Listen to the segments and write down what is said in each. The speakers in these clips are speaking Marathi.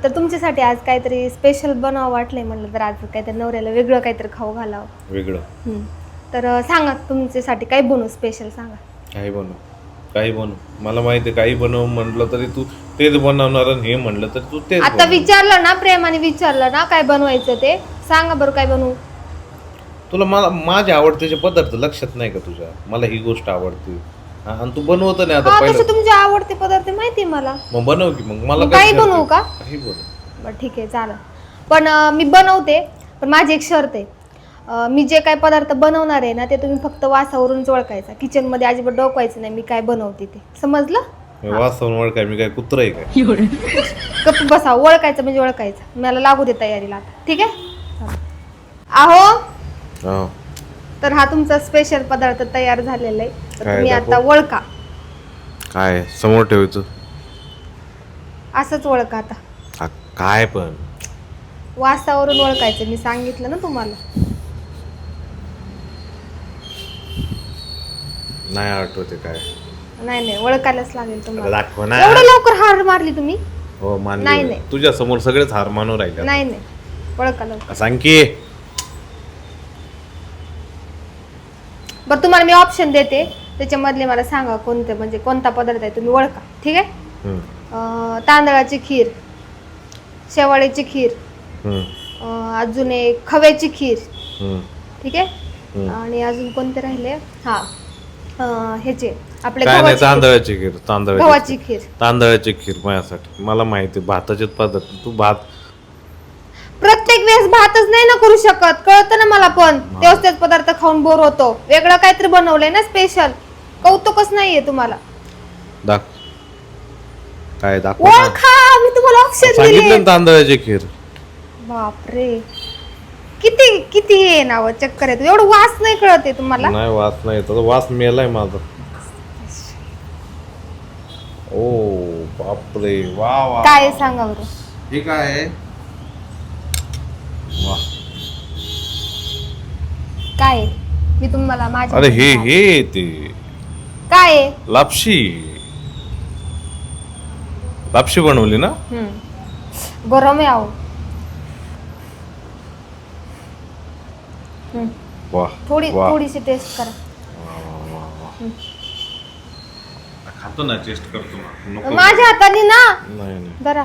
तर तुमच्यासाठी आज काहीतरी स्पेशल बनावं वाटलंय म्हणलं, तर आज काहीतरी नवऱ्याला वेगळं काहीतरी खाऊ घालावं. वेगळं तर सांगा तुमच्यासाठी काय बनवू स्पेशल, सांगा. काही बनव मला माहिती आहे. काही बनव म्हटलं तरी तू तेच बनवणार आणि हे म्हणलं तर तू तेच आता विचारलं ना, प्रेमाने विचारलं ना काय बनवायचं ते सांगा बरं, काय बनवू. तुला मला माझे आवडतेचे पदार्थ लक्षात नाही का तुझ्या? मला ही गोष्ट आवडते आणि तू बनवत नाही आता पहिलं. तुमचे आवडते पदार्थ माहिती मला. मग बनव की मग मला काही बनवू का? काही बनव. बरं ठीक आहे चालेल, पण मी बनवते, पण माझी एक शर्त आहे. मी जे काय पदार्थ बनवणार आहे ना ते तुम्ही फक्त वासावरूनच ओळखायचा. किचन मध्ये अजिबात डोकवायचं नाही मी काय बनवते ते, समजलं? वासावरून ओळखाय मी काय कुत्र आहे काय? गप्प बसा, ओळखायचं म्हणजे ओळखायचं. मला लागू दे तयारीला आता, ठीक आहे? आहो तर हा तुमचा स्पेशल पदार्थ तयार झालेला आहे, तर तुम्ही आता ओळखा. काय समोर ठेवायचं? असंच ओळखा आता. काय पण वासावरून ओळखायचं, मी सांगितलं ना तुम्हाला. नाही आठवते काय. नाही ओळखायलाच लागेल तुम्हाला. दाखव ना. एवढं लवकर हार मारली तुम्ही? हो नाही, मानली. नाही. तुझ्या समोर सगळेच हार मानून राहिले. नाही ओळखा लवकर. सांग की. बरं तुम्हाला मी ऑप्शन देते, त्याच्यामधले मला सांगा कोणते, म्हणजे कोणता पदार्थ आहे तुम्ही ओळखा, ठीक आहे? तांदळाची खीर, शेवाळ्याची खीर, अजून एक खव्याची खीर, ठीक आहे? आणि अजून कोणते राहिले? ह्याचे आपले तांदळाची खीर. गव्हाची खीर. तांदळाची खीर माझ्यासाठी मला माहिती. भाताचे पदार्थ तू भात प्रत्येक वेळेस भातच नाही ना करू शकत, कळतं ना मला, पण तेच पदार्थ खाऊन बोर होतो. वेगळं काहीतरी बनवलंय ना स्पेशल, कौतुकच नाहीये तुम्हाला. काय दाखव ओळखा, मी तुम्हाला ऑप्शन दिले. तांदळाची खीर. बापरे, किती किती हे नाव चक्कर आहे. एवढं वास नाही कळत आहे तुम्हाला? नाही वास नाही येत, वास मेलाय माझा. ओ बापरे, वा वा. काय सांगा बरं. हे काय आहे? वा. काय मी तुम्हाला माझ्या अरे हे ते काय लापशी बनवली ना? गरम आहे आहो. वा. थोडीशी टेस्ट करा. खातो ना, टेस्ट करतो. माझ्या हाताने ना. नाही जरा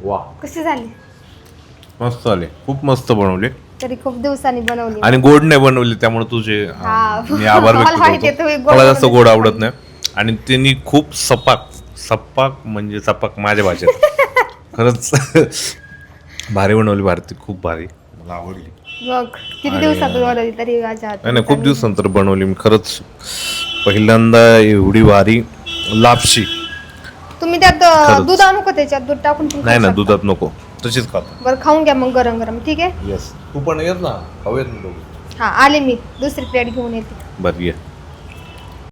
वा, कशी झाली? मस्त आले, खूप मस्त बनवले. तरी खूप दिवसांनी बनवली आणि गोड नाही बनवली, त्यामुळे तुझे मी आभार व्यक्त करतो. मला जास्त गोड आवडत नाही आणि त्यांनी खूप सपाक म्हणजे सपाक माझ्या भाषेत खरंच भारी बनवली. भारती खूप भारी, मला आवडली. मग किती दिवसातून बनवली तरी माझ्या हातात. नाही खूप दिवसानंतर बनवली मी खरंच, पहिल्यांदा एवढी भारी लापशी. तुम्ही त्यात दूध आणू का? त्याच्यात दूध टाकून नाही ना, दुधात नको, तशीच खातो. बरं खाऊन घ्या मग गरम गरम, ठीक आहे? येस, तू पण येत ना, खाऊयात ना दोघं. हा आले, मी दुसरी प्लेट घेऊन येते. बरं ये.